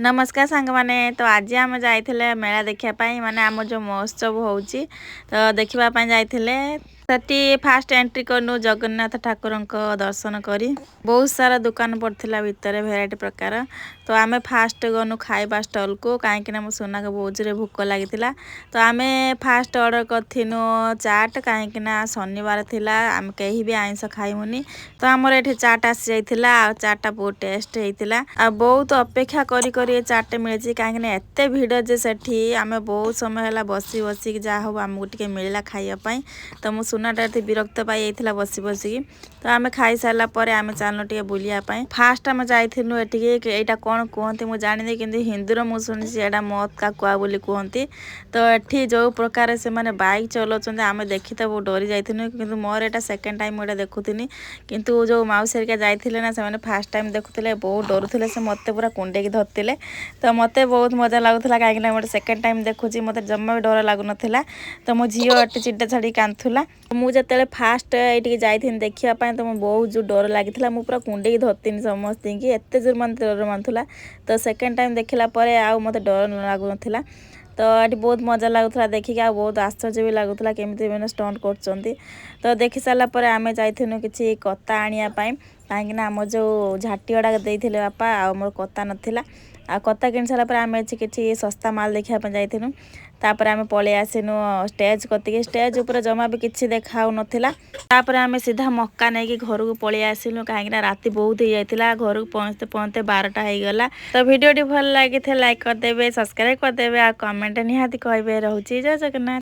नमस्कार सांग माने तो आज आम जाइए मेला देखापी माने आम जो महोत्सव होची तो देखापी जाइए सेठी फास्ट एंट्री करनु जगन्नाथ ठाकुर दर्शन करी बहुत सारा दुकान पड़ता भितर भेराइटी प्रकार तो आम फास्ट गनु खाइबा स्टल को कहीं मो सोना को बहुत जोरे भूक लगी तो आम फास्ट ऑर्डर करूँ चाट कहीं शनिवार थिला आम कहीं भी आइंस खाइमुनी तो आमर ये चाट आसी जाइए चाटा बहुत टेस्ट होता आ बहुत अपेक्षा करी चाट मिली कहीं एत भिड़ जे सेठी आम बहुत समय है बसी बसिक जहाँ हो आमको टे मिलला खाइबापी तो मो सुनाटा विरक्त पाई बसी बसिकी तो आम खाई सारा पर आम चलनु टे बुलापाई फास्ट आम जाइलु एटा कौन कहते मुझे जानी कि हिंदूर मुझे शुणी एटा मत का कुआ बोली कहती तो ये जो प्रकार से मैंने बाइक चलाऊँ आम देखी तो बहुत डरी जाइलु कि मोर एटा सेकेंड टाइम मुझे देखुनी किंतु जो मौसी हरिका जाइए ना से फास्ट टाइम देखुले बहुत डरुले से मत पूरा कुंडेक धरते तो मत बहुत मजा लगुला कहीं गोटे सेकेंड टाइम देखुची मत जमा भी डर लगुन तो मो झील एटे चिंटा छाड़ी कांदुला मुझे फास्ट ये जाइए देखापी तो बहुत जो डर लगी पूरा कुंडे धरती समस्त कि एत जोर मन डर मानुला तो सेकेंड टाइम देखला मत डर लगुन तो ये बहुत मजा लगुला देखिक आ बहुत आश्चर्य भी लगुला केमी मैंने स्टंट कर तो देखी सारापर आम जाइलु कि कता आने कहीं आम जो झाटी गुड़ा देते बापा आ मोर कता नाला आ कता कि सारापर आम कि सस्ता माल देखापी जाइलु तापर आम पलि आसनु स्टेज कतिक स्टेज उपर जमा भी किसी देखा तापर आम सीधा मक्का नहीं कि घर को पलि आसलु कहीं राति बहुत हो जाता घर को पहुँचते पहुँचते 12टा हो गला तो वीडियो भल लगी लाइक करदे सब्सक्राइब करदे आ कमेंट निहाती कहे रोचे जय जगन्नाथ।